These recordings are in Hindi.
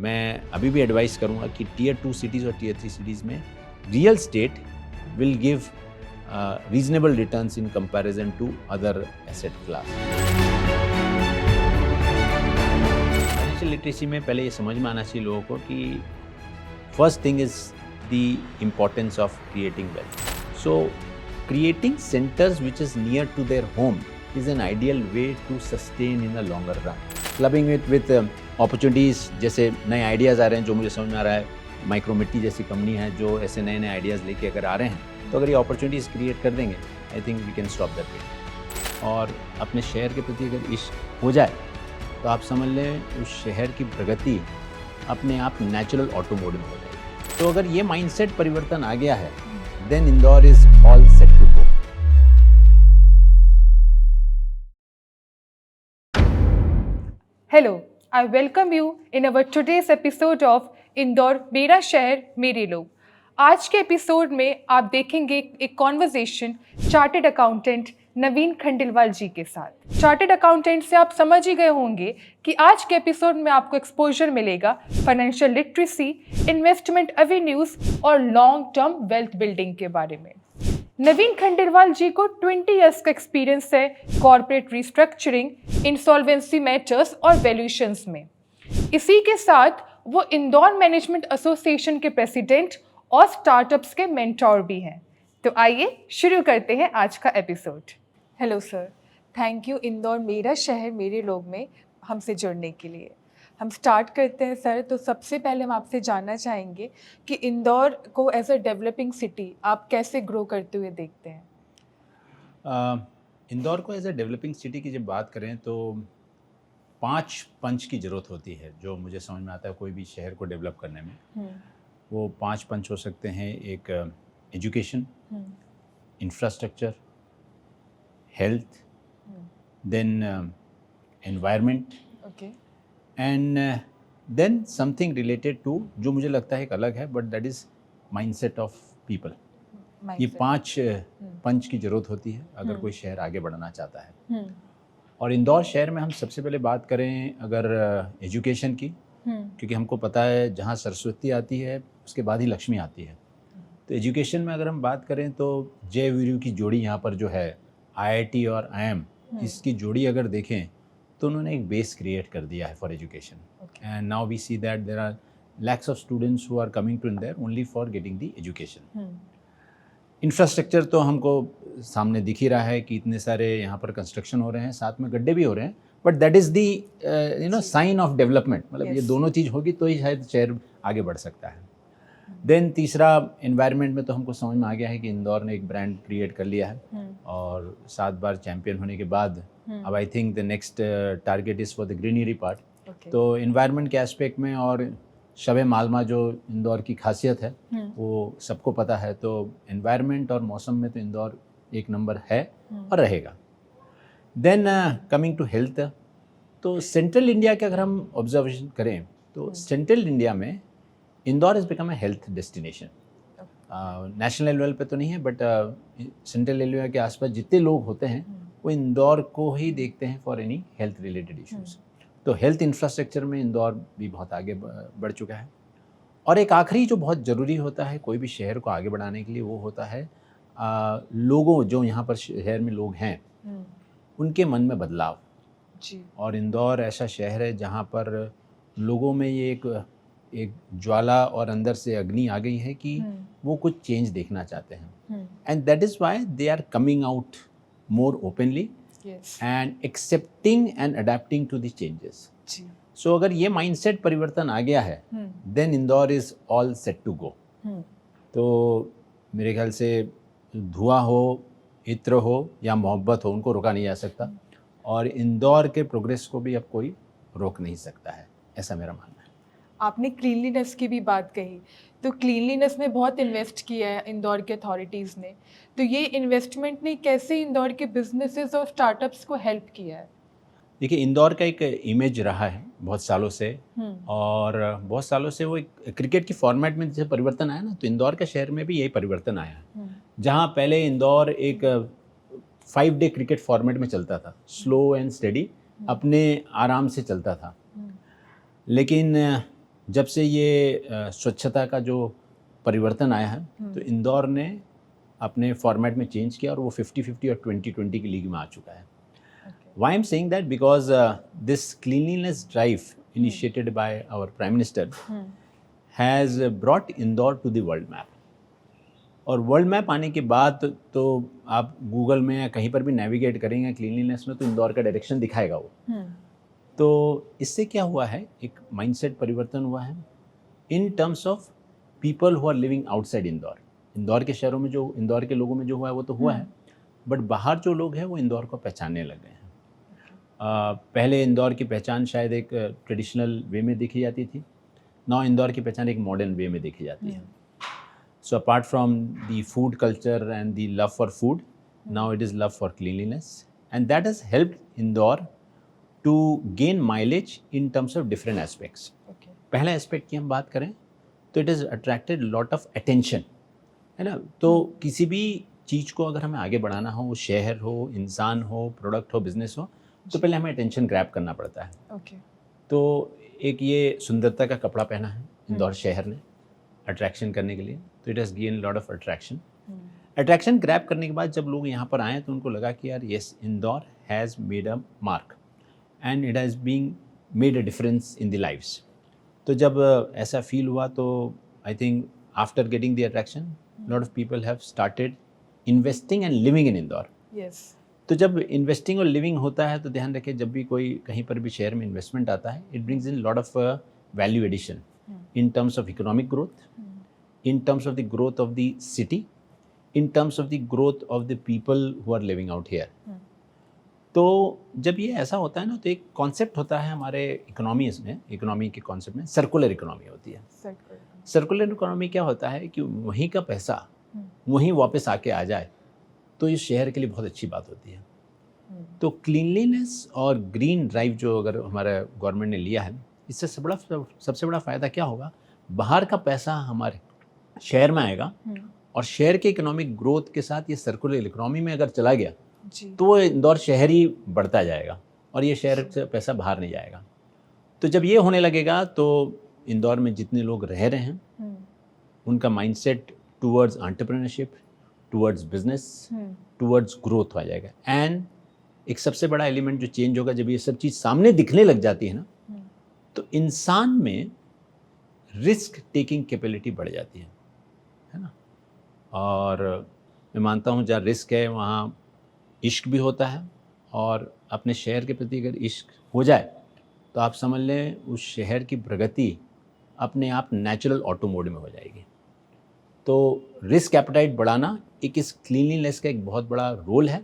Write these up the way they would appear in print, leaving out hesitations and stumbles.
मैं अभी भी एडवाइस करूँगा कि टियर 2 सिटीज़ और टियर 3 सिटीज़ में real estate will give reasonable returns in comparison to other asset class. Financial literacy में पहले ये समझ में आना चाहिए लोगों को कि first thing is the importance of creating wealth. So creating centres which is near to their home is an ideal way to sustain in the longer run. Clubbing it with opportunities, जैसे नए आइडियाज़ आ रहे हैं जो मुझे समझ में आ रहा है, माइक्रोमिट्टी जैसी कंपनी है जो ऐसे नए नए आइडियाज़ लेके अगर आ रहे हैं तो अगर ये अपॉर्चुनिटीज़ क्रिएट कर देंगे, I think we can stop that way. और अपने शहर के प्रति अगर इश्क हो जाए तो आप समझ लें उस शहर की प्रगति अपने आप नेचुरल ऑटो मोड में हो जाएगी। तो अगर ये माइंडसेट परिवर्तन आ गया है, then Indore is all set to go. Hello, I welcome you in our today's episode of Indore मेरा शहर मेरे लोग। आज के एपिसोड में आप देखेंगे एक कॉन्वर्जेशन चार्टर्ड अकाउंटेंट नवीन खंडेलवाल जी के साथ। चार्टर्ड अकाउंटेंट से आप समझ ही गए होंगे कि आज के एपिसोड में आपको एक्सपोजर मिलेगा फाइनेंशियल लिटरेसी, इन्वेस्टमेंट एवेन्यूज और लॉन्ग टर्म वेल्थ बिल्डिंग के बारे में। नवीन खंडेलवाल जी को 20 इयर्स का एक्सपीरियंस है कॉर्पोरेट रिस्ट्रक्चरिंग, इंसॉल्वेंसी मैटर्स और वैल्यूएशंस में। इसी के साथ वो इंदौर मैनेजमेंट एसोसिएशन के प्रेसिडेंट और स्टार्टअप्स के मेंटोर भी हैं। तो आइए शुरू करते हैं आज का episode. Hello sir, thank you Indore मेरा शहर मेरे लोग में हमसे जुड़ने के लिए। हम स्टार्ट करते हैं सर। तो सबसे पहले हम आपसे जानना चाहेंगे कि इंदौर को एज अ डेवलपिंग सिटी आप कैसे ग्रो करते हुए देखते हैं? इंदौर को एज ए डेवलपिंग सिटी की जब बात करें तो 5 पंच की ज़रूरत होती है जो मुझे समझ में आता है कोई भी शहर को डेवलप करने में। वो 5 पंच हो सकते हैं। एक education, infrastructure, health, then environment, okay, and then something related to, जो मुझे लगता है एक अलग है, but that is mindset of people. ये 5 पंच की ज़रूरत होती है अगर कोई शहर आगे बढ़ना चाहता है। और इंदौर शहर में हम सबसे पहले बात करें अगर एजुकेशन की, क्योंकि हमको पता है जहाँ सरस्वती आती है उसके बाद ही लक्ष्मी आती है। तो एजुकेशन में अगर हम बात करें तो जय वीरू की जोड़ी यहाँ पर जो है IIT और IIM, इसकी जोड़ी अगर देखें तो उन्होंने एक बेस क्रिएट कर दिया है for education. And now we see that there are lakhs of students who are coming to Indore only for getting the education. Infrastructure तो हमको सामने दिख ही रहा है कि इतने सारे यहाँ पर कंस्ट्रक्शन हो रहे हैं, साथ में गड्ढे भी हो रहे हैं, but that is the sign of development. मतलब ये दोनों चीज़ होगी तो ही शायद शहर आगे बढ़ सकता है। देन तीसरा, एनवायरनमेंट में तो हमको समझ में आ गया है कि इंदौर ने एक ब्रांड क्रिएट कर लिया है और 7 बार चैंपियन होने के बाद अब I think the next target is for the greenery part. तो एनवायरनमेंट के एस्पेक्ट में और शबे मालमा जो इंदौर की खासियत है वो सबको पता है। तो एनवायरनमेंट और मौसम में तो इंदौर एक नंबर है और रहेगा। देन कमिंग टू हेल्थ, तो सेंट्रल इंडिया के अगर हम ऑब्जर्वेशन करें तो सेंट्रल इंडिया में Indore is become a health destination. National level पे तो नहीं है, बट सेंट्रल इंडिया के आसपास जितने लोग होते हैं वो इंदौर को ही देखते हैं for any health related issues. तो हेल्थ इंफ्रास्ट्रक्चर में इंदौर भी बहुत आगे बढ़ चुका है। और एक आखिरी जो बहुत ज़रूरी होता है कोई भी शहर को आगे बढ़ाने के लिए, वो होता है लोगों, जो यहाँ पर शहर में लोग हैं उनके मन में बदलाव जी। और इंदौर ऐसा शहर है जहाँ पर लोगों में ये एक ज्वाला और अंदर से अग्नि आ गई है कि वो कुछ चेंज देखना चाहते हैं। And that is why they are coming out more openly and accepting and adapting to the changes. So अगर ये mindset परिवर्तन आ गया है, then Indore is all set to go. तो मेरे ख्याल से धुआं हो, इत्र हो या मोहब्बत हो, उनको रोका नहीं जा सकता और इंदौर के प्रोग्रेस को भी अब कोई रोक नहीं सकता है, ऐसा मेरा मानना है। आपने क्लीनलीनेस की भी बात कही, तो क्लीनलीनेस में बहुत इन्वेस्ट किया है इंदौर के अथॉरिटीज़ ने। तो ये इन्वेस्टमेंट ने कैसे इंदौर के बिजनेसेस और स्टार्टअप्स को हेल्प किया है? देखिए, इंदौर का एक इमेज रहा है बहुत सालों से और बहुत सालों से वो एक क्रिकेट की फॉर्मेट में जैसे परिवर्तन आया ना, तो इंदौर के शहर में भी यही परिवर्तन आया है। जहाँ पहले इंदौर एक 5 डे क्रिकेट फॉर्मेट में चलता था, स्लो एंड स्टेडी, अपने आराम से चलता था। लेकिन जब से ये स्वच्छता का जो परिवर्तन आया है तो इंदौर ने अपने फॉर्मेट में चेंज किया और वो 50-50 और 20-20 की लीग में आ चुका है. Why I'm saying that because this cleanliness drive initiated by our Prime Minister has brought Indore to the world map. और वर्ल्ड मैप आने के बाद तो आप गूगल में या कहीं पर भी नेविगेट करेंगे क्लीनलीनेस में तो इंदौर का डायरेक्शन दिखाएगा वो. तो इससे क्या हुआ है, एक माइंडसेट परिवर्तन हुआ है in terms of people who are living outside Indore. Indore के शहरों में जो, इंदौर के लोगों में जो हुआ है वो तो हुआ है, बट बाहर जो लोग हैं वो इंदौर को पहचानने लग गए हैं. पहले इंदौर की पहचान शायद एक ट्रेडिशनल वे में देखी जाती थी. नाउ इंदौर की पहचान एक मॉडर्न वे में देखी जाती है. So apart from the food culture and the love for food, now it is love for cleanliness, and that has helped Indore to gain mileage in terms of different aspects. Okay. पहला aspect की हम बात करें तो it has attracted lot of attention, है ना. तो किसी भी चीज़ को अगर हमें आगे बढ़ाना हो, वो शहर हो, इंसान हो, प्रोडक्ट हो, बिजनेस हो, तो पहले हमें अटेंशन ग्रैब करना पड़ता है. Okay. तो एक ये सुंदरता का कपड़ा पहना है इंदौर शहर ने अट्रैक्शन करने के लिए, तो it has gain lot of attraction. Attraction grab करने के बाद जब लोग यहाँ पर आए तो उनको लगा कि यार yes, Indore has made a mark and it has been made a difference in the lives. तो जब ऐसा फील हुआ तो I think after getting the attraction lot of people have started investing and living in Indore. Yes. तो जब इन्वेस्टिंग और लिविंग होता है तो ध्यान रखें, जब भी कोई कहीं पर भी शहर में इन्वेस्टमेंट आता है, it brings in lot of value addition in terms of economic growth, in terms of the growth of the city, in terms of the growth of the people who are living out here. तो जब ये ऐसा होता है ना तो एक कॉन्सेप्ट होता है हमारे इकोनॉमीज में, इकोनॉमी के कॉन्सेप्ट में सर्कुलर इकोनॉमी होती है. सर्कुलर इकोनॉमी क्या होता है कि वहीं का पैसा वहीं वापस आके आ जाए तो ये शहर के लिए बहुत अच्छी बात होती है. तो क्लीनलीनेस और ग्रीन ड्राइव जो अगर हमारा गवर्नमेंट ने लिया है, इससे सबसे बड़ा फ़ायदा क्या होगा, बाहर का पैसा हमारे शहर में आएगा और शहर के इकोनॉमिक ग्रोथ के साथ ये सर्कुलर इकोनॉमी में अगर चला गया तो इंदौर शहर ही बढ़ता जाएगा और ये शहर से पैसा बाहर नहीं जाएगा. तो जब ये होने लगेगा तो इंदौर में जितने लोग रह रहे हैं उनका mindset towards entrepreneurship, towards business, towards growth आ जाएगा. एंड एक सबसे बड़ा एलिमेंट जो चेंज होगा, जब ये सब चीज़ सामने दिखने लग जाती है ना, तो इंसान में रिस्क टेकिंग कैपेबिलिटी बढ़ जाती है ना. और मैं मानता हूँ जहाँ रिस्क है वहाँ इश्क भी होता है, और अपने शहर के प्रति अगर इश्क हो जाए तो आप समझ लें उस शहर की प्रगति अपने आप नेचुरल ऑटो मोड में हो जाएगी. तो रिस्क एपेटाइट बढ़ाना एक इस क्लीनलीनेस का एक बहुत बड़ा रोल है,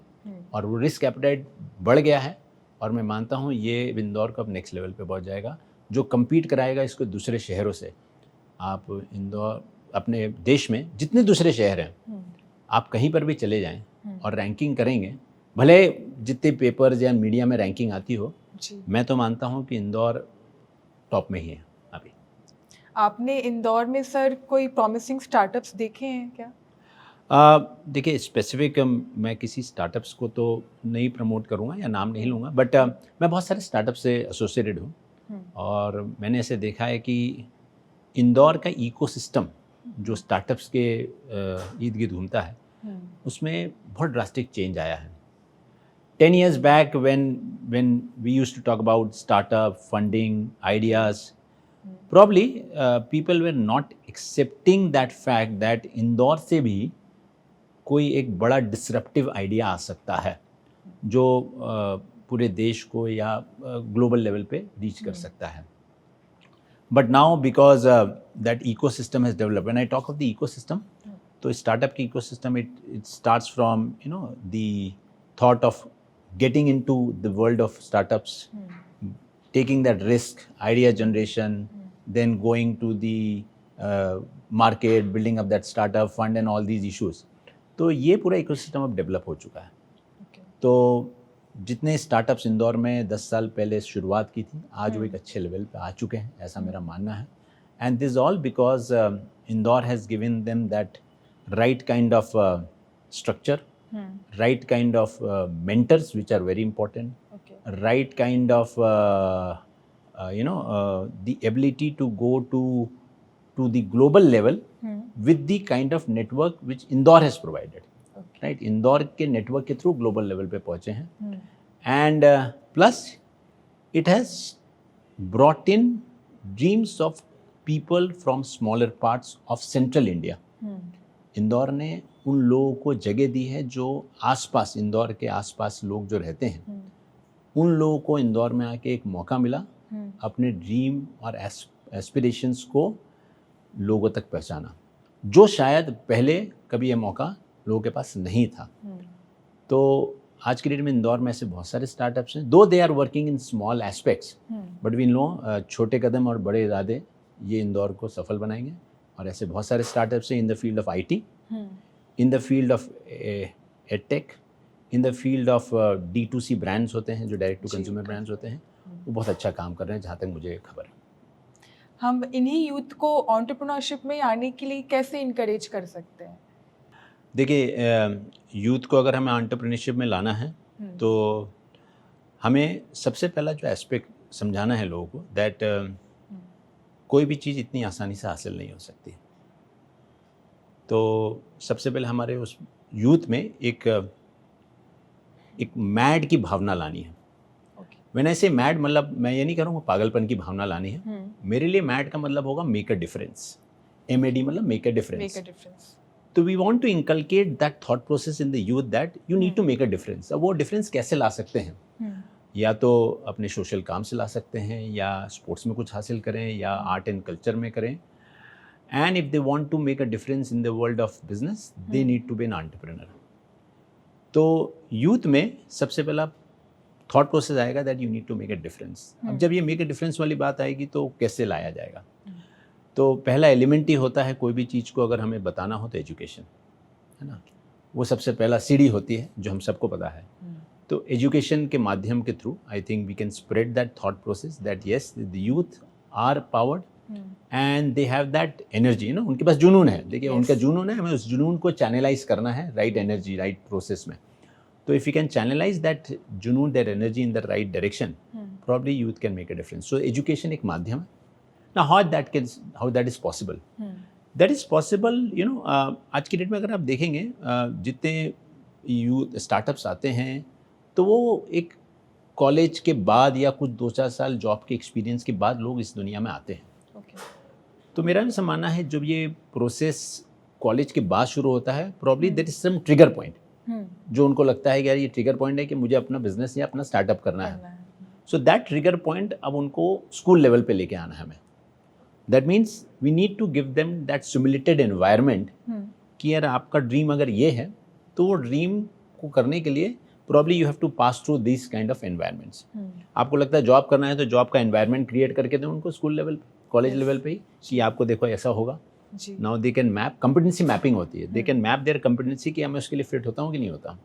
और वो रिस्क एपेटाइट बढ़ गया है और मैं मानता हूँ ये इंदौर को अब नेक्स्ट लेवल पे पहुँच जाएगा, जो कम्पीट कराएगा इसको दूसरे शहरों से. आप इंदौर, अपने देश में जितने दूसरे शहर हैं, आप कहीं पर भी चले जाएं और रैंकिंग करेंगे, भले जितने पेपर्स या मीडिया में रैंकिंग आती हो, मैं तो मानता हूं कि इंदौर टॉप में ही है अभी. आपने इंदौर में सर कोई प्रॉमिसिंग स्टार्टअप्स देखे हैं क्या? देखिए, स्पेसिफिक मैं किसी स्टार्टअप्स को तो नहीं प्रमोट करूंगा या नाम नहीं लूँगा, बट मैं बहुत सारे स्टार्टअप से एसोसिएटेड हूँ और मैंने ऐसे देखा है कि इंदौर का इकोसिस्टम जो स्टार्टअप्स के इर्द गिर्द घूमता है, उसमें बहुत ड्रास्टिक चेंज आया है. 10 years back when we used to talk about startup funding ideas, probably people were not accepting that fact that Indore से भी कोई एक बड़ा डिसरप्टिव आइडिया आ सकता है जो पूरे देश को या ग्लोबल लेवल पे रीच कर सकता है. But now because that ecosystem has developed, when I talk of the ecosystem, तो स्टार्टअप की ecosystem it starts from the thought of getting into the world of startups, taking that risk, idea generation, then going to the market, building up that startup fund and all these issues. तो ये पूरा इकोसिस्टम अब डेवलप हो चुका है. तो जितने स्टार्टअप्स इंदौर में 10 साल पहले शुरुआत की थी, आज वो एक अच्छे लेवल पे आ चुके हैं, ऐसा मेरा मानना है. And this all because Indore has given them that right kind of structure, right kind of mentors which are very important, right kind of the ability to go to the global level with the kind of network which Indore has provided. Right, Indore के नेटवर्क के थ्रू ग्लोबल लेवल पे पहुंचे हैं and plus it has brought in dreams of people from smaller parts of central India. Indore ने उन लोगों को जगह दी है जो आसपास, इंदौर के आसपास लोग जो रहते हैं, उन लोगों को इंदौर में आके एक मौका मिला अपने ड्रीम और एस्पिरेशंस को लोगों तक पहुंचाना, जो शायद पहले कभी ये मौका लोगों के पास नहीं था. तो आज की डेट में इंदौर में ऐसे बहुत सारे स्टार्टअप्स हैं, though they are working in small aspects, but we know छोटे कदम और बड़े इरादे ये इंदौर को सफल बनाएंगे. और ऐसे बहुत सारे स्टार्टअप्स हैं in the field of IT, in the field of edtech, in the field of D2C brands होते हैं, जो डायरेक्ट टू कंज्यूमर ब्रांड्स होते हैं, वो बहुत अच्छा काम कर रहे हैं जहाँ तक मुझे खबर है. हम इन्हीं यूथ को एंटरप्रेन्योरशिप में आने के लिए कैसे इनकरेज कर सकते हैं? देखिए, यूथ को अगर हमें एंटरप्रेन्योरशिप में लाना है तो हमें सबसे पहला जो एस्पेक्ट समझाना है लोगों को दैट कोई भी चीज़ इतनी आसानी से हासिल नहीं हो सकती. तो सबसे पहले हमारे उस यूथ में एक मैड की भावना लानी है. व्हेन आई से मैड, मतलब मैं ये नहीं करूँगा पागलपन की भावना लानी है. मेरे लिए मैड का मतलब होगा मेक अ डिफरेंस. MAD मतलब मेक अ डिफरेंस. तो we want to inculcate that thought process in the youth that you need to make a difference. अब वो डिफरेंस कैसे ला सकते हैं? या तो अपने सोशल काम से ला सकते हैं, या स्पोर्ट्स में कुछ हासिल करें, या आर्ट एंड कल्चर में करें. And if they want to make a difference in the world of business, they need to be an entrepreneur. तो यूथ में सबसे पहला थॉट प्रोसेस आएगा that you need to make a difference. अब जब ये मेक अ डिफरेंस वाली बात आएगी तो कैसे लाया जाएगा? तो पहला एलिमेंट ही होता है कोई भी चीज़ को अगर हमें बताना हो तो एजुकेशन, है ना. वो सबसे पहला सीढ़ी होती है जो हम सबको पता है. तो एजुकेशन के माध्यम के through I think we can spread that thought process that yes the youth are powered and they have that energy. ना, उनके पास जुनून है. देखिए, उनका जुनून है, हमें उस जुनून को चैनलाइज करना है राइट एनर्जी, राइट प्रोसेस में. तो if you can channelize that जुनून, that energy in the right direction, probably youth can make a difference. So education एक माध्यम है. Now, how that is possible? That is possible, आज की डेट में अगर आप देखेंगे जितने यूथ स्टार्टअप्स आते हैं तो वो एक कॉलेज के बाद या कुछ 2-4 साल जॉब के एक्सपीरियंस के बाद लोग इस दुनिया में आते हैं. तो मेरा ऐसा मानना है जब ये प्रोसेस कॉलेज के बाद शुरू होता है, probably there is some trigger point जो उनको लगता है कि यार ये ट्रिगर पॉइंट है कि मुझे अपना बिजनेस या अपना स्टार्टअप करना है. सो दैट ट्रिगर पॉइंट अब उनको स्कूल लेवल पे लेके आना है हमें. That means we need to give them that simulated environment कि यार आपका ड्रीम अगर ये है तो वो ड्रीम को करने के लिए probably you have to pass through these kind of environments. आपको लगता है जॉब करना है तो जॉब का एनवायरनमेंट क्रिएट करके दें उनको स्कूल लेवल पे, कॉलेज लेवल पे ही कि आपको देखो ऐसा होगा. Now they can map, competency mapping होती है. They can map their competency कि मैं उसके लिए फिट होता हूँ कि नहीं होता.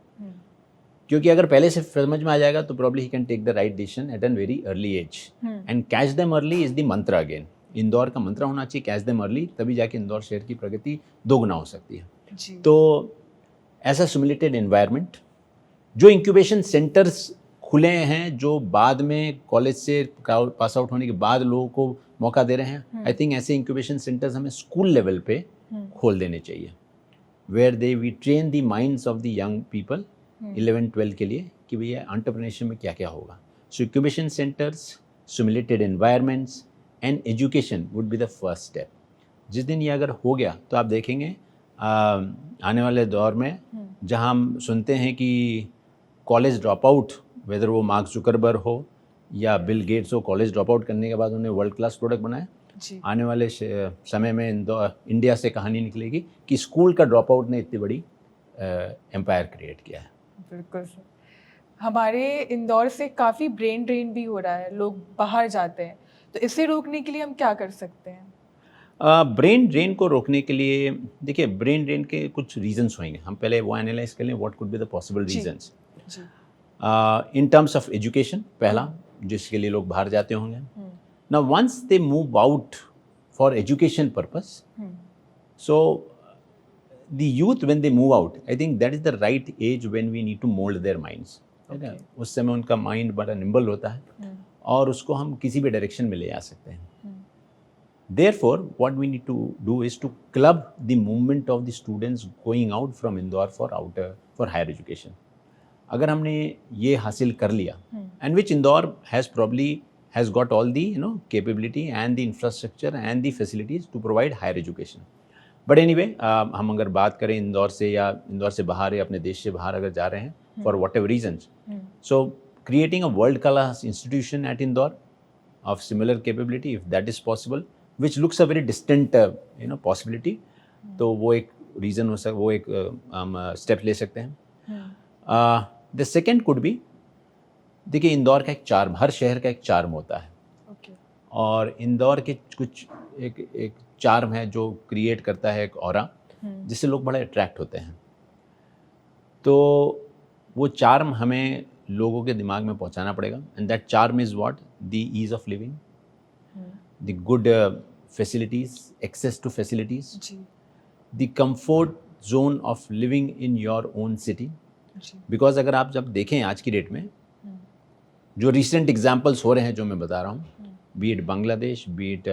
क्योंकि अगर पहले से समझ में आ जाएगा तो probably he can take the right decision at an very early age. And catch them early is the mantra again. Indore का मंत्र होना चाहिए कैच देम अर्ली, तभी जाके इंदौर शहर की प्रगति दोगुना हो सकती है. तो ऐसा सिमुलेटेड एनवायरनमेंट, जो इंक्यूबेशन सेंटर्स खुले हैं जो बाद में कॉलेज से पास आउट होने के बाद लोगों को मौका दे रहे हैं, आई थिंक ऐसे इंक्यूबेशन सेंटर्स हमें स्कूल लेवल पे खोल देने चाहिए, where they we train the minds of the young people 11-12 के लिए कि भैया एंटरप्रेन्योरशिप में क्या क्या होगा. So incubation centres, simulated environments and education would be the first step. जिस दिन ये अगर हो गया तो आप देखेंगे आने वाले दौर में जहां हम सुनते हैं कि कॉलेज ड्रॉप आउट, वेदर वो मार्क जुकरबर्ग हो या बिल गेट्स हो, कॉलेज ड्रॉप आउट करने के बाद उन्हें वर्ल्ड क्लास प्रोडक्ट बनाए. आने वाले समय में इंडिया से कहानी निकलेगी कि स्कूल का ड्रॉप आउट ने इतनी बड़ी एम्पायर क्रिएट किया है. बिल्कुल. हमारे इंदौर से काफ़ी ब्रेन ड्रेन भी हो रहा है, लोग बाहर जाते हैं, तो इसे रोकने के लिए हम क्या कर सकते हैं? ब्रेन ड्रेन को रोकने के लिए देखिए, ब्रेन ड्रेन के कुछ रीजंस होंगे. हम पहले वो एनालाइज कर लें what could be the possible reasons. In terms of education, पहला जिसके लिए लोग बाहर जाते होंगे. Now once they move out for education purpose, so the youth when they move out, I think that is the right age when we need to mould their minds. उस समय उनका माइंड बड़ा निम्बल होता है और उसको हम किसी भी डायरेक्शन में ले जा सकते हैं. Therefore, what we need to do is to club the movement of the students going out from Indore for higher education. अगर हमने ये हासिल कर लिया, and which Indore has got all the capability and the infrastructure and the facilities to provide higher education. But anyway, हम अगर बात करें इंदौर से या इंदौर से बाहर या अपने देश से बाहर अगर जा रहे हैं for whatever reasons, so creating a world class institution at Indore of similar capability, if that is possible, which looks a very distant possibility, तो वो एक रीज़न हो सकता, वो एक हम स्टेप ले सकते हैं. द सेकेंड कुड बी, देखिए इंदौर का एक चार्म, हर शहर का एक चार्म होता है. और इंदौर के कुछ एक चार्म है जो क्रिएट करता है एक ऑरा, जिससे लोग बड़ा अट्रैक्ट होते हैं. तो वो चार्म हमें लोगों के दिमाग में पहुंचाना पड़ेगा. And that charm is what? The ease of living, the good facilities, access to facilities, the comfort zone of living in your own city. Because अगर आप जब देखें आज की डेट में जो recent examples हो रहे हैं जो मैं बता रहा हूँ, be it Bangladesh, be it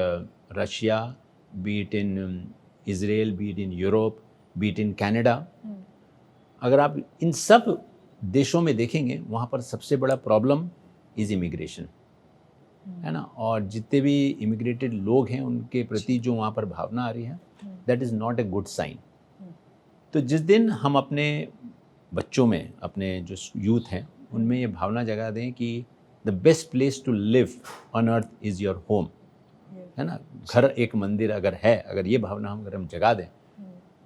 Russia, be it in Israel, be it in Europe, be it in Canada, अगर आप इन सब देशों में देखेंगे वहाँ पर सबसे बड़ा प्रॉब्लम इज़ इमिग्रेशन, है ना. और जितने भी इमिग्रेटेड लोग हैं उनके प्रति जो वहाँ पर भावना आ रही है, that is not a good sign. तो जिस दिन हम अपने बच्चों में, अपने जो यूथ हैं उनमें ये भावना जगा दें कि the best place to live on earth is your home, है ना, घर एक मंदिर अगर है, अगर ये भावना हम जगा दें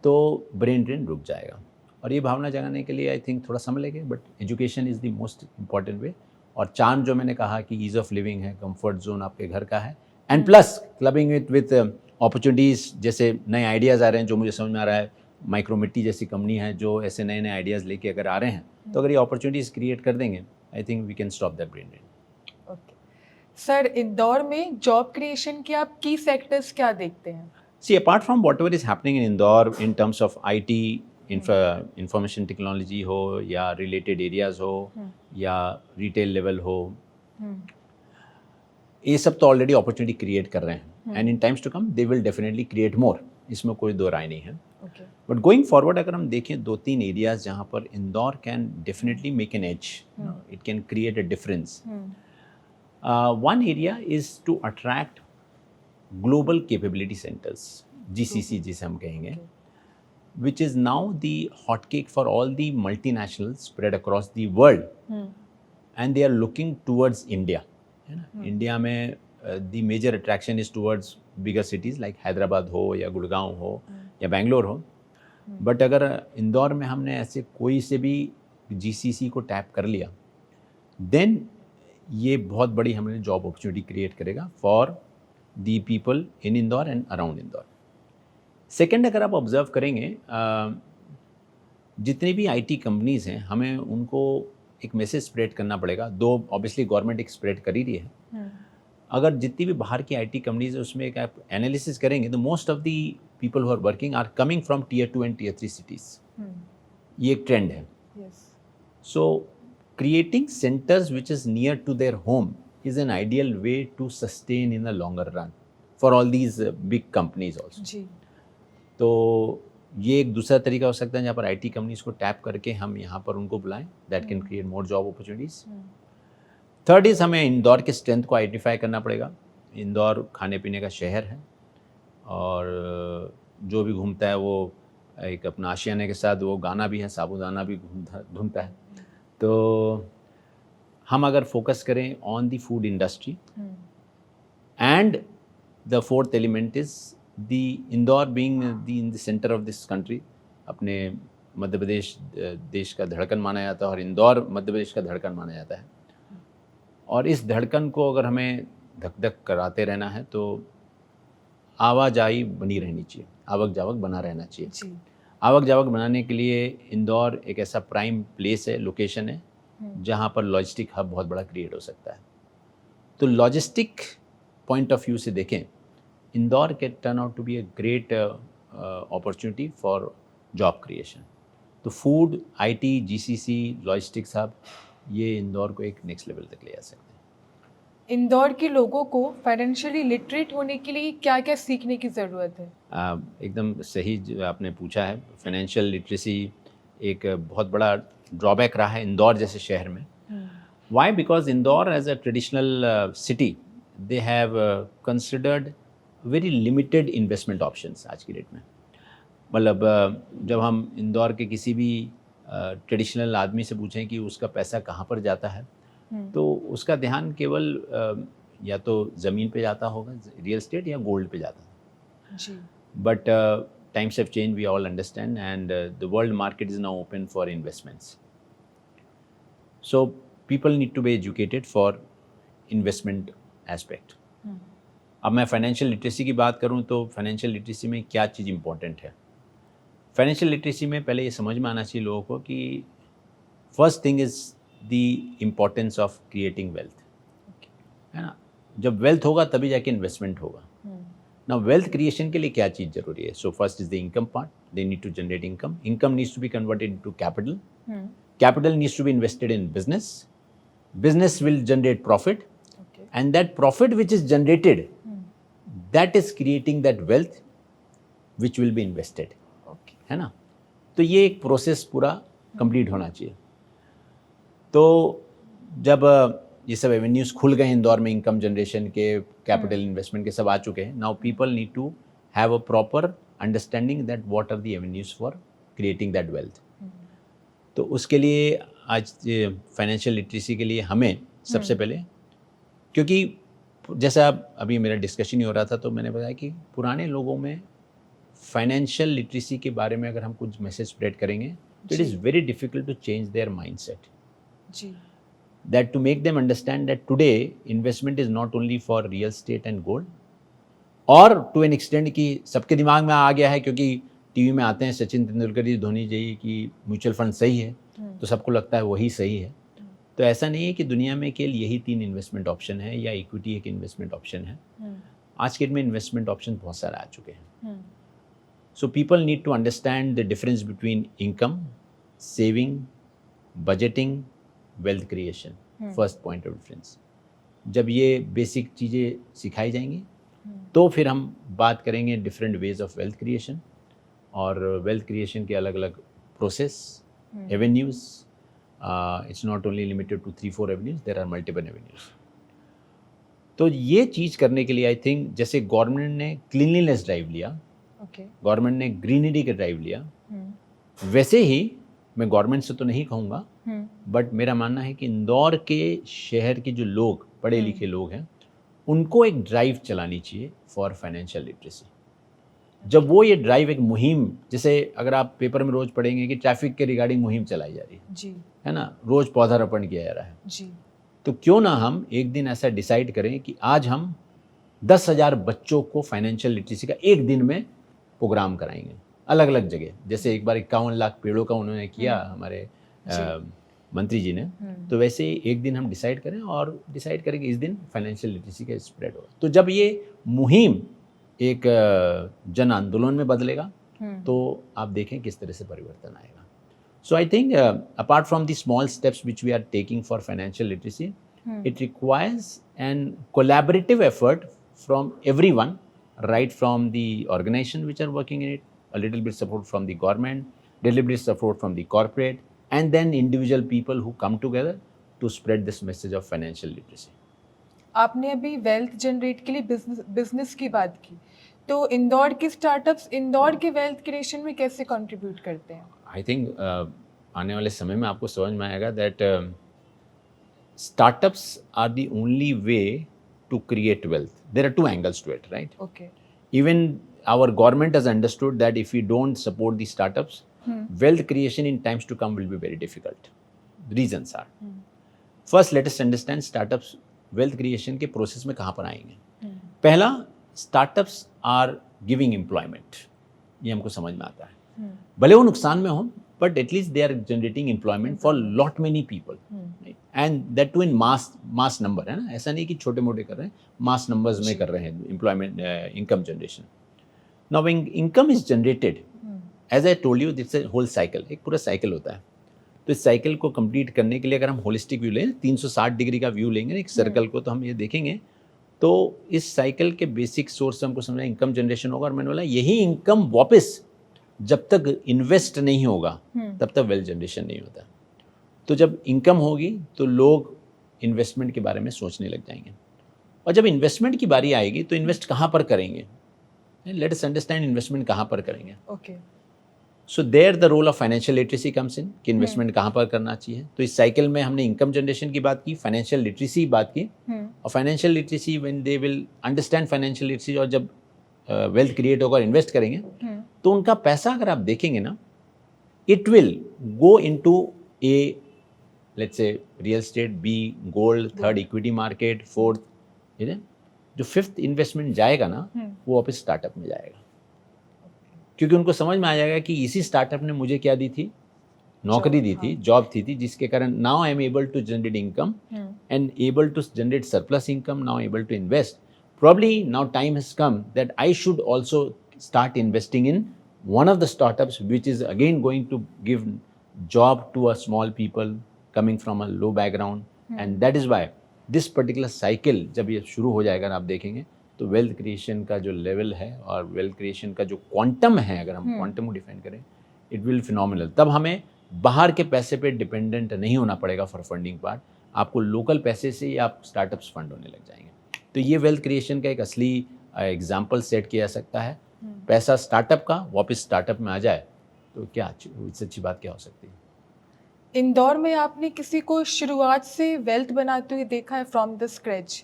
तो ब्रेन ड्रेन रुक जाएगा. और ये भावना जगाने के लिए आई थिंक थोड़ा समय लगेगा, but education is the most important वे. और चार्म जो मैंने कहा कि ईज़ ऑफ लिविंग है, कंफर्ट जोन आपके घर का है, and plus clubbing it with opportunities. जैसे नए आइडियाज़ आ रहे हैं जो मुझे समझ में आ रहा है, माइक्रोमिट्टी जैसी कंपनी है जो ऐसे नए नए आइडियाज़ लेके अगर आ रहे हैं, तो अगर ये अपॉर्चुनिटीज़ क्रिएट कर देंगे, I think we can stop that brain drain. Okay sir, Indore में जॉब क्रिएशन के आप की सेक्टर्स क्या देखते हैं? See, apart from whatever is happening in Indore in terms of IT, information technology हो या रिलेटेड एरियाज़ हो या रिटेल लेवल हो, ये सब तो ऑलरेडी अपॉर्चुनिटी क्रिएट कर रहे हैं. And in times to come they will definitely create more, इसमें कोई दो राय नहीं है. बट गोइंग फॉरवर्ड अगर हम देखें 2-3 एरियाज जहाँ पर Indore can definitely make an edge, it can create a difference. One area is to attract global capability centres, GCC जिसे हम कहेंगे, which is now the hotcake for all the multinationals spread across the world, and they are looking towards India. है ना, इंडिया में the major attraction is towards bigger cities like Hyderabad हो या गुड़गांव हो या बेंगलोर हो. बट अगर इंदौर में हमने ऐसे कोई से भी GCC को टैप कर लिया, देन ये बहुत बड़ी हमें जॉब अपॉर्चुनिटी क्रिएट करेगा for the people in Indore and around Indore. Second, अगर आप ऑब्जर्व करेंगे, जितनी भी IT कंपनीज़ हैं, हमें उनको एक मैसेज स्प्रेड करना पड़ेगा. दो ऑब्वियसली गवर्नमेंट एक स्प्रेड कर ही रही है. अगर जितनी भी बाहर की IT कंपनीज़ है उसमें एक आप एनालिसिस करेंगे तो most of the people who are working are coming from Tier 2 and Tier 3 cities. ये एक ट्रेंड है. So creating centres which is near to their home is an ideal way to sustain in the longer run for all these big companies also. तो ये एक दूसरा तरीका हो सकता है जहाँ पर IT कंपनीज को टैप करके हम यहाँ पर उनको बुलाएं. That can create more job opportunities. Third is, हमें इंदौर के स्ट्रेंथ को आइडेंटिफाई करना पड़ेगा. इंदौर खाने पीने का शहर है और जो भी घूमता है वो एक अपना आशियाने के साथ वो गाना भी है, साबूदाना भी घूमता है. तो हम अगर फोकस करें on the food industry, and the fourth element is the Indore being in the centre of this country. अपने मध्य प्रदेश देश का धड़कन माना जाता है और इंदौर मध्य प्रदेश का धड़कन माना जाता है. और इस धड़कन को अगर हमें धक धक कराते रहना है तो आवाजाही बनी रहनी चाहिए, आवक जावक बना रहना चाहिए. आवक जावक बनाने के लिए इंदौर एक ऐसा प्राइम प्लेस है, लोकेशन है, जहाँ पर लॉजिस्टिक हब बहुत बड़ा क्रिएट हो सकता है. तो लॉजिस्टिक पॉइंट ऑफ व्यू से देखें, Indore can turn out to be a great opportunity for job creation. तो food, IT, GCC, logistics hub, ये इंदौर को एक नेक्स्ट लेवल तक ले जा सकते हैं. इंदौर के लोगों को फाइनेंशियली लिटरेट होने के लिए क्या क्या सीखने की ज़रूरत है? एकदम सही जो आपने पूछा है। फाइनेंशियल लिटरेसी एक बहुत बड़ा ड्रॉबैक रहा है इंदौर जैसे शहर में। Why? Because Indore as a traditional city, they have considered very limited investment options आज की डेट में। मतलब जब हम इंदौर के किसी भी ट्रेडिशनल आदमी से पूछें कि उसका पैसा कहाँ पर जाता है, तो उसका ध्यान केवल या तो ज़मीन पे जाता होगा, रियल एस्टेट, या गोल्ड पे जाता है। जी। But times have changed, we all understand, and the world market is now open for investments. So people need to be educated for investment aspect. अब मैं फाइनेंशियल लिटरेसी की बात करूं तो फाइनेंशियल लिटरेसी में क्या चीज़ इंपॉर्टेंट है। फाइनेंशियल लिटरेसी में पहले ये समझ में आना चाहिए लोगों को कि first thing is the importance of creating wealth, है ना। जब वेल्थ होगा तभी जाके इन्वेस्टमेंट होगा। ना वेल्थ क्रिएशन के लिए क्या चीज़ जरूरी है? So first is the income part, they need to generate income, income needs to be converted into capital, capital needs to be invested in business, business will generate profit, and that profit which is generated, that is creating that wealth which will be invested, है ना। तो ये एक प्रोसेस पूरा कंप्लीट होना चाहिए। तो जब ये सब एवेन्यूज खुल गए इंदौर में, इनकम जनरेशन के, कैपिटल इन्वेस्टमेंट के, सब आ चुके हैं, now people need to have a proper understanding that what are the avenues for creating that wealth. तो उसके लिए आज फाइनेंशियल लिटरेसी के लिए हमें सबसे पहले, क्योंकि जैसा अभी मेरा डिस्कशन ही हो रहा था तो मैंने बताया कि पुराने लोगों में फाइनेंशियल लिटरेसी के बारे में अगर हम कुछ मैसेज स्प्रेड करेंगे तो it is very difficult to change their mindset, जी, that to make them understand that today investment is not only for real estate and gold, और टू एन एक्सटेंड कि सबके दिमाग में आ गया है, क्योंकि टीवी में आते हैं सचिन तेंदुलकर जी, धोनी जी कि म्यूचुअल फंड सही है, तो सबको लगता है वही सही है। तो ऐसा नहीं है कि दुनिया में केवल यही 3 इन्वेस्टमेंट ऑप्शन है या इक्विटी एक इन्वेस्टमेंट ऑप्शन है। आज के डेट में इन्वेस्टमेंट ऑप्शन बहुत सारे आ चुके हैं। So people need to understand the difference between income, saving, budgeting, wealth creation. First point of difference. जब ये बेसिक चीज़ें सिखाई जाएंगी तो फिर हम बात करेंगे different ways of wealth creation, और वेल्थ क्रिएशन के अलग अलग process, avenues. It's not only limited to 3-4 avenues, there are multiple avenues. तो ये चीज़ करने के लिए आई थिंक जैसे गवर्नमेंट ने क्लीनलीनेस ड्राइव लिया, गवर्नमेंट ने ग्रीनरी का ड्राइव लिया, वैसे ही मैं गवर्नमेंट से तो नहीं कहूँगा, बट मेरा मानना है कि इंदौर के शहर के जो लोग, पढ़े लिखे लोग हैं, उनको एक ड्राइव चलानी चाहिए फॉर फाइनेंशियल लिटरेसी। जब वो ये ड्राइव एक मुहिम, जैसे अगर आप पेपर में रोज पढ़ेंगे कि ट्रैफिक के रिगार्डिंग मुहिम चलाई जा रही है, जी, है ना, रोज पौधारोपण किया जा रहा है, जी, तो क्यों ना हम एक दिन ऐसा डिसाइड करें कि आज हम 10,000 बच्चों को फाइनेंशियल लिटरेसी का एक दिन में प्रोग्राम कराएंगे अलग अलग जगह। जैसे एक बार 51 लाख पेड़ों का उन्होंने किया हमारे मंत्री जी ने, तो वैसे एक दिन हम डिसाइड करें और डिसाइड करें कि इस दिन फाइनेंशियल लिटरेसी का स्प्रेड होगा। तो जब ये मुहिम एक जन आंदोलन में बदलेगा तो आप देखें किस तरह से परिवर्तन आएगा। So I think apart from the small steps which we are taking for financial literacy, it requires an collaborative effort from everyone, right from the organization which are working in it, a little bit support from the government, little bit support from the corporate, and then individual people who come together to spread this message of financial literacy. आपने अभी वेल्थ जनरेट के लिए बिजनेस की बात की, तो इंदौर की स्टार्टअप्स इंदौर के वेल्थ क्रिएशन में कैसे कंट्रीब्यूट करते हैं? आई थिंक आने वाले समय में आपको समझ में आएगा that startups are the only way to create wealth. There are two angles to it, right? Okay. Even our government has understood that if we don't support the startups, wealth creation in times to come will be very difficult. The reasons are, first let us understand startups wealth creation के process में कहाँ पर आएंगे। पहला, startups are giving employment, ये हमको समझ में आता है, भले वो नुकसान में हो, but at least they are generating employment for lot many people, right? And that too in mass number, है ना, ऐसा नहीं कि छोटे मोटे कर रहे हैं, mass numbers में कर रहे हैं employment, income generation. Now when income is generated, as I told you, it's a whole cycle, एक पूरा cycle होता है। तो इस साइकिल को कंप्लीट करने के लिए अगर हम होलिस्टिक व्यू लें, 360 डिग्री का व्यू लेंगे एक सर्कल को, तो हम ये देखेंगे तो इस साइकिल के बेसिक सोर्स हमको समझना इनकम जनरेशन होगा। और मैंने बोला यही इनकम वापस जब तक इन्वेस्ट नहीं होगा तब तक वेल्थ जनरेशन नहीं होता। तो जब इनकम होगी तो लोग इन्वेस्टमेंट के बारे में सोचने लग जाएंगे, और जब इन्वेस्टमेंट की बारी आएगी तो इन्वेस्ट कहाँ पर करेंगे, लेट अस अंडरस्टैंड इन्वेस्टमेंट कहाँ पर करेंगे। Okay, so there the role of financial literacy comes in, कि इन्वेस्टमेंट कहाँ पर करना चाहिए। तो इस साइकिल में हमने इनकम जनरेशन की बात की, फाइनेंशियल लिटरेसी की बात की, और financial literacy when they will understand financial literacy, और जब वेल्थ क्रिएट होगा और इन्वेस्ट करेंगे तो उनका पैसा अगर आप देखेंगे ना, it will go into A let's say real estate, B gold, third equity market, fourth, जो फिफ्थ इन्वेस्टमेंट जाएगा ना वो वापस स्टार्टअप में जाएगा, क्योंकि उनको समझ में आ जाएगा कि इसी स्टार्टअप ने मुझे क्या दी थी, नौकरी दी थी, जॉब थी, जिसके कारण now I am able to generate income and able to generate surplus income, now able to invest. Probably now time has come that I should also start investing in one of the startups which is again going to give job to a small people coming from a low background. And that is why this particular cycle जब ये शुरू हो जाएगा ना, आप देखेंगे तो वेल्थ क्रिएशन का जो लेवल है और वेल्थ क्रिएशन का जो क्वांटम है, अगर हम क्वांटम को डिफाइन करें, इट विल फिनोमिनल. तब हमें बाहर के पैसे पे डिपेंडेंट नहीं होना पड़ेगा फॉर फंडिंग पार्ट, आपको लोकल पैसे से ही आप स्टार्टअप्स फंड होने लग जाएंगे. तो ये वेल्थ क्रिएशन का एक असली एग्जाम्पल सेट किया जा सकता है. पैसा स्टार्टअप का वापस स्टार्टअप में आ जाए तो क्या इससे अच्छी बात क्या हो सकती है. इंदौर में आपने किसी को शुरुआत से वेल्थ बनाते हुए देखा है फ्रॉम द स्क्रैच?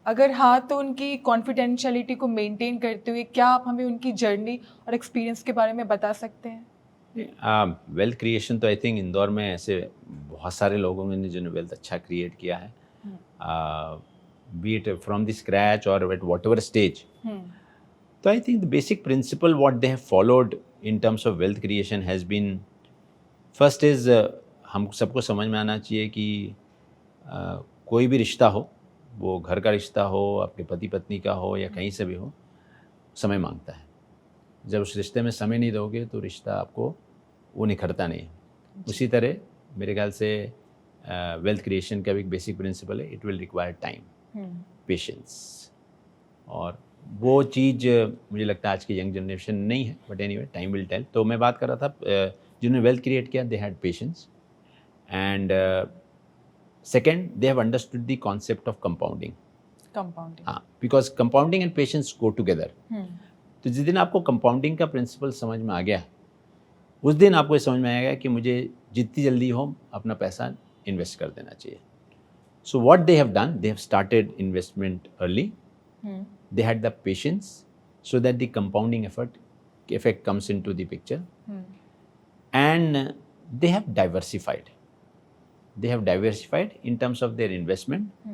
अगर हाँ तो उनकी कॉन्फिडेंशियलिटी को मेंटेन करते हुए क्या आप हमें उनकी जर्नी और एक्सपीरियंस के बारे में बता सकते हैं? वेल्थ क्रिएशन तो आई थिंक इंदौर में ऐसे बहुत सारे लोगों ने जिन्होंने वेल्थ अच्छा क्रिएट किया है, be it from the scratch or at whatever stage. So I think the basic principle what they have followed in terms of wealth creation has been, first is हम सबको समझ में आना चाहिए कि कोई भी रिश्ता हो, वो घर का रिश्ता हो, आपके पति पत्नी का हो या कहीं से भी हो, समय मांगता है. जब उस रिश्ते में समय नहीं दोगे तो रिश्ता आपको वो निखरता नहीं है. उसी तरह मेरे ख्याल से वेल्थ क्रिएशन का भी एक बेसिक प्रिंसिपल है, it will require time, patience. और वो चीज़ मुझे लगता है आज की यंग जनरेशन नहीं है, but anyway time will tell. तो मैं बात कर रहा था जिन्होंने वेल्थ क्रिएट किया, they had patience and second they have understood the concept of compounding. हाँ, because compounding and patience go together. तो जिस दिन आपको कंपाउंडिंग का प्रिंसिपल समझ में आ गया, उस दिन आपको ये समझ में आएगा कि मुझे जितनी जल्दी हो अपना पैसा इन्वेस्ट कर देना चाहिए. So what they have done, they have started investment early. They had the patience so that the compounding effect comes into the picture. And they have diversified. They have diversified in terms of their investment.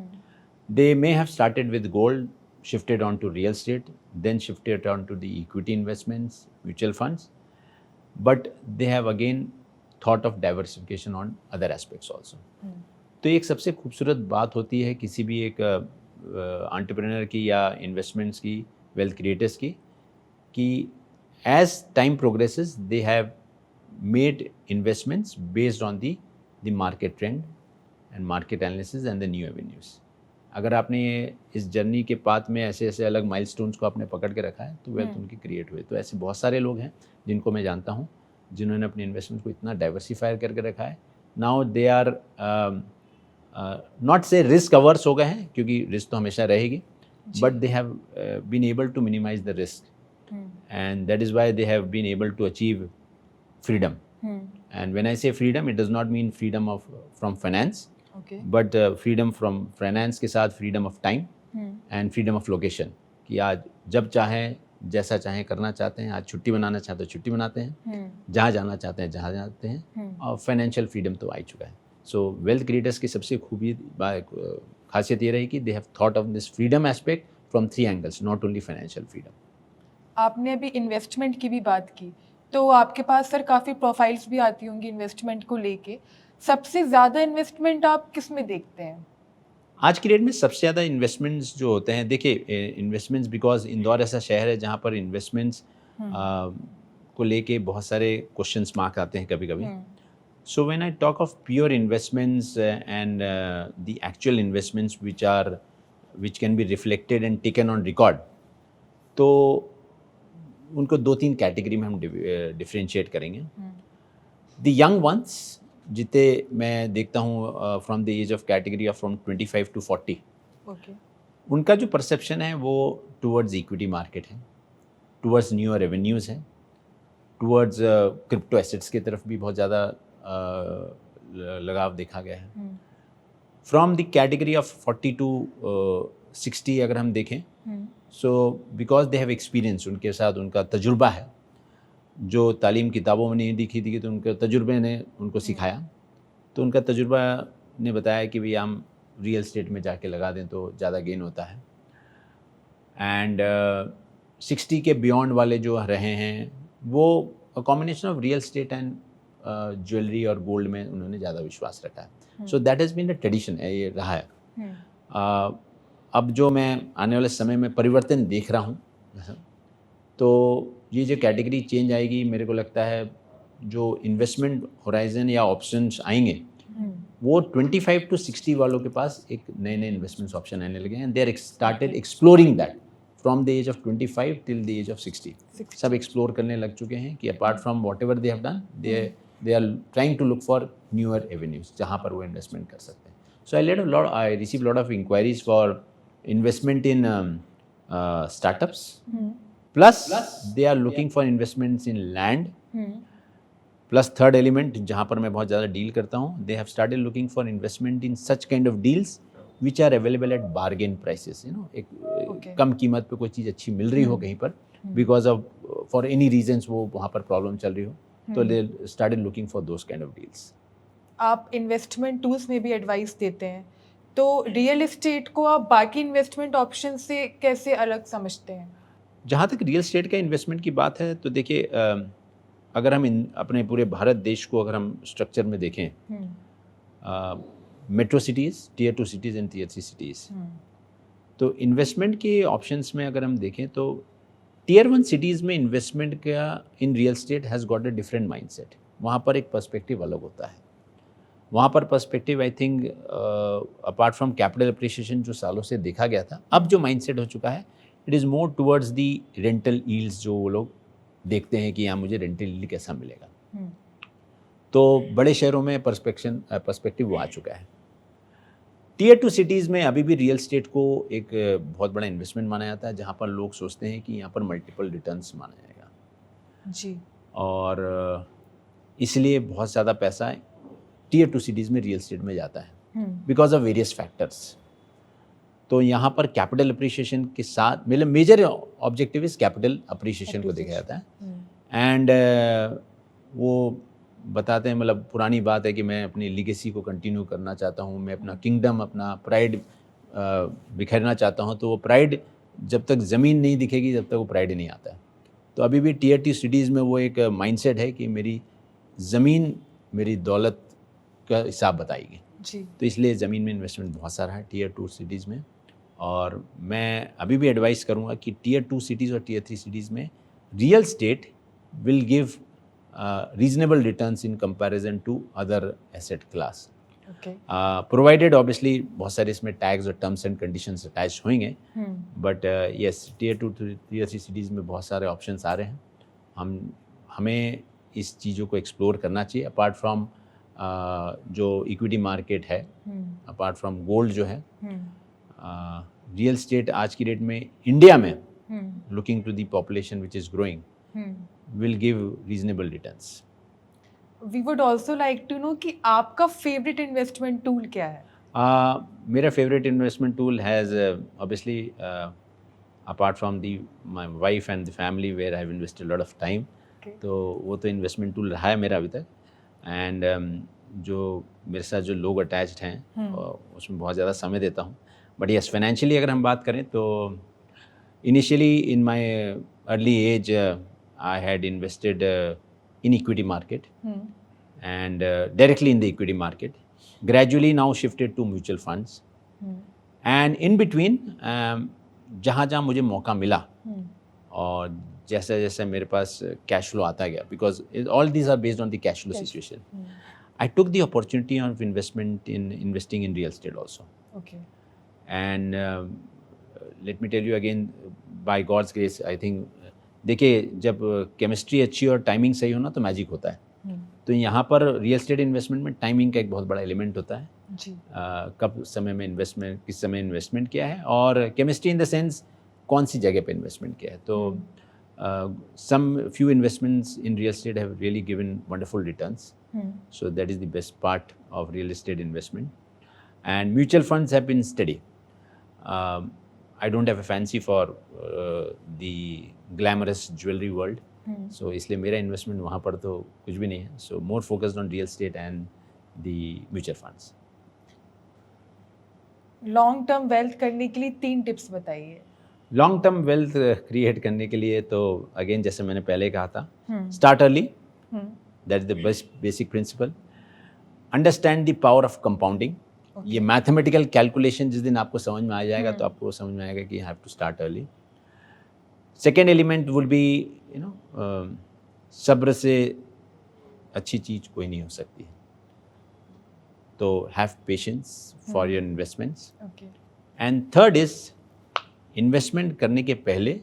They may have started with gold, shifted on to real estate, then shifted on to the equity investments, mutual funds. But they have again thought of diversification on other aspects also. तो एक सबसे खूबसूरत बात होती है किसी भी एक एंटरप्रेन्योर की या इन्वेस्टमेंट्स की, वेल्थ क्रिएटर्स की, कि as time progresses they have made investments based on the market trend and market analysis and the new avenues. अगर आपने इस जर्नी के पाथ में ऐसे ऐसे अलग माइलस्टोन्स को आपने पकड़ के रखा है तो वेल्थ उनकी क्रिएट हुई. तो ऐसे बहुत सारे लोग हैं जिनको मैं जानता हूँ जिन्होंने अपने इन्वेस्टमेंट को इतना डाइवर्सिफाई करके रखा है. Now they are not say risk averse हो गए हैं, क्योंकि रिस्क तो हमेशा रहेगी, but they have been able to minimise the risk and that is why they have been able to achieve freedom. And when I say freedom, it does not mean freedom of from finance, but freedom from finance के साथ freedom of time and freedom of location, कि आज जब चाहें जैसा चाहें करना चाहते हैं. आज छुट्टी बनाना चाहते हैं छुट्टी मनाते हैं, जहाँ जाना चाहते हैं जहाँ जाते हैं, और फाइनेंशियल फ्रीडम तो आ ही चुका है. सो वेल्थ क्रिएटर्स की सबसे खूबी खासियत ये रही कि they have thought of this freedom aspect from 3 angles, not only financial freedom. आपने अभी इन्वेस्टमेंट की भी बात की, तो आपके पास सर काफ़ी प्रोफाइल्स भी आती होंगी इन्वेस्टमेंट को लेके. सबसे ज़्यादा इन्वेस्टमेंट आप किस में देखते हैं? आज की डेट में सबसे ज़्यादा इन्वेस्टमेंट्स जो होते हैं, देखिए इन्वेस्टमेंट्स, बिकॉज इंदौर ऐसा शहर है जहाँ पर इन्वेस्टमेंट्स को लेके बहुत सारे क्वेश्चंस मार्क आते हैं कभी कभी. So when I talk of pure investments and the actual investments which can be reflected and taken on record, तो उनको 2-3 कैटेगरी में हम डिफरेंशिएट करेंगे. द यंग वंस जितने मैं देखता हूँ from the age of category of from 25 to 40, okay, उनका जो परसेप्शन है वो टुवर्ड्स इक्विटी मार्केट है, टुवर्ड्स न्यूअर रेवेन्यूज़ है, टुवर्ड्स क्रिप्टो एसेट्स की तरफ भी बहुत ज़्यादा लगाव देखा गया है. From the category of 40 to 60 अगर हम देखें, so because they have experience, उनके साथ उनका तजुर्बा है जो तालीम किताबों में नहीं दिखी थी, तो उनके तजुर्बे ने उनको सिखाया. तो उनका तजुर्बा ने बताया कि भाई हम रियल स्टेट में जाके लगा दें तो ज़्यादा गेन होता है. एंड 60 के बियॉन्ड वाले जो रहे हैं वो combination of real estate and jewellery और गोल्ड में उन्होंने ज़्यादा विश्वास रखा है. So that has been the tradition, ये रहा है. अब जो मैं आने वाले समय में परिवर्तन देख रहा हूँ, तो ये जो कैटेगरी चेंज आएगी, मेरे को लगता है जो इन्वेस्टमेंट होराइजन या ऑप्शंस आएंगे वो 25 to 60 वालों के पास एक नए नए इन्वेस्टमेंट्स ऑप्शन आने लगे हैं. They are started exploring that from the age of 25 till the age of 60. सब एक्सप्लोर करने लग चुके हैं कि apart from whatever they have done, they are trying to look for newer avenues जहाँ पर वो इन्वेस्टमेंट कर सकते हैं. So I receive lot of inquiries for investment in startups. Plus they are looking for investments in land. Plus third element जहाँ पर मैं बहुत ज़्यादा डील करता हूँ, they have started looking for investment in such kind of deals which are available at bargain prices. एक कम कीमत पे कोई चीज़ अच्छी मिल रही हो कहीं पर, because of for any reasons वो वहाँ पर प्रॉब्लम चल रही हो, तो they started looking for those kind of deals. आप इन्वेस्टमेंट टूल्स में भी एडवाइस देते हैं, तो रियल एस्टेट को आप बाकी इन्वेस्टमेंट ऑप्शन से कैसे अलग समझते हैं? जहाँ तक रियल एस्टेट का इन्वेस्टमेंट की बात है, तो देखिए अगर हम अपने पूरे भारत देश को अगर हम स्ट्रक्चर में देखें, metro cities, tier 2 cities and tier 3 cities, तो इन्वेस्टमेंट के ऑप्शंस में अगर हम देखें तो टीयर 1 सिटीज़ में इन्वेस्टमेंट का in real estate has got a different mindset. वहाँ पर एक पर्सपेक्टिव अलग होता है. वहाँ पर perspective I think apart from capital appreciation जो सालों से देखा गया था, अब जो माइंडसेट हो चुका है, it is more towards the rental yields. जो वो लोग देखते हैं कि यहाँ मुझे रेंटल यील्ड कैसा मिलेगा, तो बड़े शहरों में पर्सपेक्टिव वो आ चुका है. टीयर 2 सिटीज़ में अभी भी रियल एस्टेट को एक बहुत बड़ा इन्वेस्टमेंट माना जाता है, जहाँ पर लोग सोचते हैं कि यहाँ पर मल्टीपल रिटर्न्स माना जाएगा जी, और इसलिए बहुत ज़्यादा पैसा टीयर 2 सिटीज़ में रियल एस्टेट में जाता है बिकॉज ऑफ वेरियस फैक्टर्स. तो यहाँ पर कैपिटल अप्रिशिएशन के साथ मतलब major objective is capital appreciation को देखा जाता है. एंड वो बताते हैं, मतलब पुरानी बात है कि मैं अपनी लीगेसी को कंटिन्यू करना चाहता हूँ, मैं अपना किंगडम, अपना प्राइड बिखेरना चाहता हूँ. तो वो प्राइड जब तक ज़मीन नहीं दिखेगी जब तक वो प्राइड नहीं आता है. तो अभी भी टीयर 2 सिटीज़ में वो एक माइंडसेट है कि मेरी ज़मीन मेरी दौलत का हिसाब बताएगी जी. तो इसलिए ज़मीन में इन्वेस्टमेंट बहुत सारा है टीयर 2 सिटीज़ में. और मैं अभी भी एडवाइस करूँगा कि टीयर 2 सिटीज़ और टीयर 3 सिटीज़ में real estate will give reasonable returns in comparison to other asset class, provided obviously बहुत सारे इसमें टैग्स और टर्म्स एंड कंडीशंस अटैच होंगे. But yes, tier 2 tier 3 cities में बहुत सारे ऑप्शंस आ रहे हैं. हमें इस चीज़ों को एक्सप्लोर करना चाहिए. अपार्ट फ्रॉम जो इक्विटी मार्केट है, अपार्ट फ्रॉम गोल्ड जो है, रियल स्टेट आज की डेट में इंडिया में looking to the population which is growing will give reasonable returns. We would also like to know कि आपका फेवरेट इन्वेस्टमेंट टूल क्या है? मेरा favourite investment tool has obviously apart from the my wife and the family where I have invested lot of time. तो वो तो इन्वेस्टमेंट टूल रहा है मेरा अभी तक. एंड जो मेरे साथ जो लोग अटैच्ड हैं उसमें बहुत ज़्यादा समय देता हूँ. बट यस, फाइनेंशियली अगर हम बात करें तो initially in my early age I had invested in equity market and directly in the equity market. Gradually now shifted to mutual funds and in between जहाँ जहाँ मुझे मौका मिला और जैसे जैसे मेरे पास कैश फ्लो आता गया, because all these are based on the cash flow situation, I took the opportunity of investing in real estate also. Okay. And let me tell you again, by God's grace, I think देखिए जब केमिस्ट्री अच्छी और टाइमिंग सही हो ना तो मैजिक होता है. तो यहाँ पर रियल एस्टेट इन्वेस्टमेंट में टाइमिंग का एक बहुत बड़ा एलिमेंट होता है. जी. कब समय में इन्वेस्टमेंट, किस समय इन्वेस्टमेंट किया है, और केमिस्ट्री इन द सेंस कौन सी जगह पे इन्वेस्टमेंट किया है. तो some few investments in real estate have really given wonderful returns. So that is the best part of real estate investment. And mutual funds have been steady. I don't have a fancy for the glamorous jewelry world. So इसलिए मेरा investment वहाँ पर तो कुछ भी नहीं है. So more focused on real estate and the mutual funds. Long term wealth करने के लिए 3 टिप्स बताइए. लॉन्ग टर्म वेल्थ क्रिएट करने के लिए तो अगेन जैसे मैंने पहले कहा था, start early, that is the best basic principle. Understand the power of compounding. ये मैथमेटिकल कैलकुलेशन जिस दिन आपको समझ में आ जाएगा तो आपको समझ में आएगा कि have to start early. Second element would be सब्र से अच्छी चीज़ कोई नहीं हो सकती. तो have patience for your investments. And third is investment करने के पहले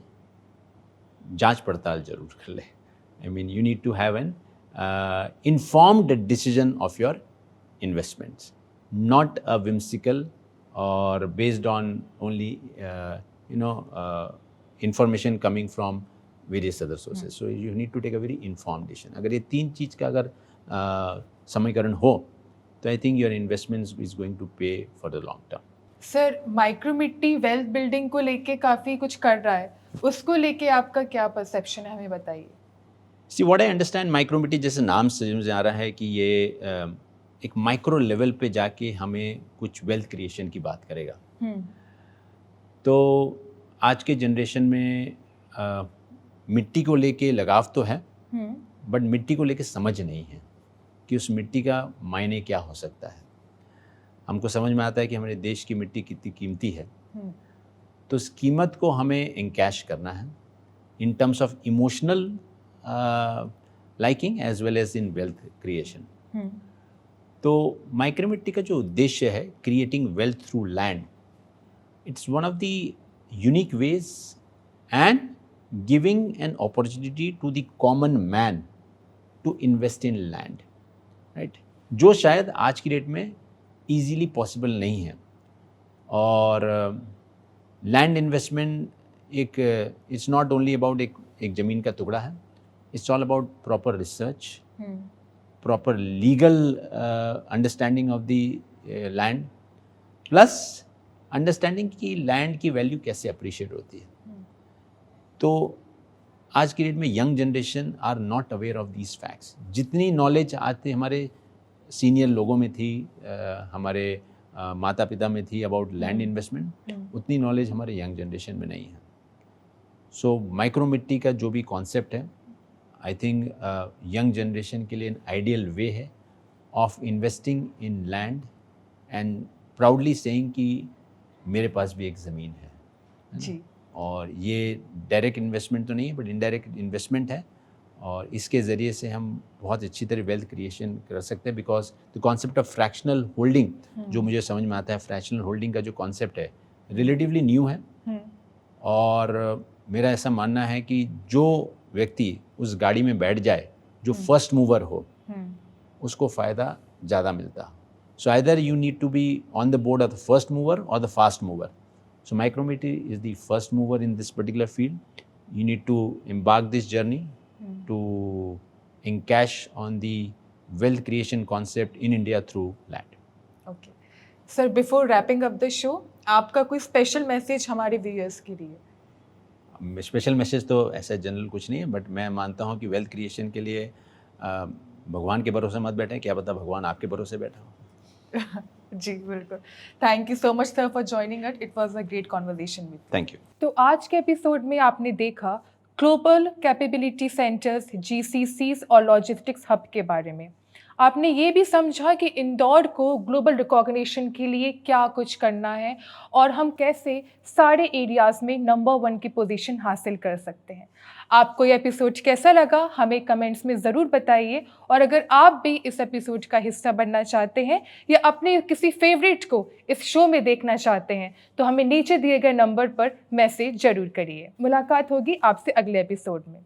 जांच पड़ताल जरूर कर ले. I mean you need to have an informed decision of your investments, not a whimsical or based on only information coming from various other sources. So you need to take a very informed decision. अगर ये 3 चीज़ का अगर समीकरण हो तो I think your investments is going to pay for the long term. Sir, माइक्रोमिट्टी वेल्थ बिल्डिंग को लेके काफ़ी कुछ कर रहा है, उसको लेके आपका क्या परसेप्शन है, हमें बताइए. सी व्हाट आई अंडरस्टैंड, माइक्रोमिट्टी जैसे नाम से मुझे आ रहा है कि ये एक माइक्रो लेवल पे जाके हमें कुछ वेल्थ क्रिएशन की बात करेगा. तो आज के जनरेशन में मिट्टी को लेके लगाव तो है, बट मिट्टी को लेके समझ नहीं है कि उस मिट्टी का मायने क्या हो सकता है. हमको समझ में आता है कि हमारे देश की मिट्टी कितनी कीमती है, तो उस कीमत को हमें एनकैश करना है in terms of emotional liking as well as in wealth creation. तो माइक्रोमिट्टी का जो उद्देश्य है, creating wealth through land, it's one of the unique ways and giving an opportunity to the common man to invest in land, right, जो शायद आज की डेट में ईजीली पॉसिबल नहीं है. और लैंड इन्वेस्टमेंट एक इट्स नॉट ओनली अबाउट एक ज़मीन का टुकड़ा है, it's all about proper research, proper legal understanding of the land, plus understanding कि लैंड की वैल्यू कैसे अप्रिशिएट होती है. तो आज की डेट में young generation are not aware of these facts. जितनी नॉलेज आते हमारे सीनियर लोगों में थी, हमारे माता पिता में थी अबाउट लैंड इन्वेस्टमेंट, उतनी नॉलेज हमारे यंग जनरेशन में नहीं है. सो माइक्रोमिट्टी का जो भी कॉन्सेप्ट है, आई थिंक यंग जनरेशन के लिए एन आइडियल वे है of investing in land and proudly saying कि मेरे पास भी एक ज़मीन है जी. और ये डायरेक्ट इन्वेस्टमेंट तो नहीं है, बट इनडायरेक्ट इन्वेस्टमेंट है, और इसके ज़रिए से हम बहुत अच्छी तरह वेल्थ क्रिएशन कर सकते हैं. Because the concept of fractional holding जो मुझे समझ में आता है, फ्रैक्शनल होल्डिंग का जो कॉन्सेप्ट है रिलेटिवली न्यू है. और मेरा ऐसा मानना है कि जो व्यक्ति उस गाड़ी में बैठ जाए जो फर्स्ट मूवर हो, उसको फ़ायदा ज़्यादा मिलता. So either you need to be on the board of the first mover or the fast mover. So micromittee is the first mover in this particular field. You need to embark this journey to encash on the wealth creation concept in India through land. Okay. Sir, before wrapping up the show, आपका कोई स्पेशल मैसेज हमारे व्यूअर्स के लिए? स्पेशल मैसेज तो ऐसा जनरल कुछ नहीं है, बट मैं मानता हूँ कि वेल्थ क्रिएशन के लिए भगवान के भरोसे मत बैठें, क्या पता भगवान आपके भरोसे बैठा हो. जी बिल्कुल. Thank you so much sir for joining us. It was a great conversation with. Thank you. तो आज के एपिसोड में आपने देखा ग्लोबल कैपेबिलिटी सेंटर्स, GCCs और लॉजिस्टिक्स हब के बारे में. आपने ये भी समझा कि इंदौर को ग्लोबल रिकॉग्निशन के लिए क्या कुछ करना है और हम कैसे सारे एरियाज़ में नंबर 1 की पोजीशन हासिल कर सकते हैं। आपको ये एपिसोड कैसा लगा हमें कमेंट्स में ज़रूर बताइए, और अगर आप भी इस एपिसोड का हिस्सा बनना चाहते हैं या अपने किसी फेवरेट को इस शो में देखना चाहते हैं तो हमें नीचे दिए गए नंबर पर मैसेज ज़रूर करिए। मुलाकात होगी आपसे अगले एपिसोड में।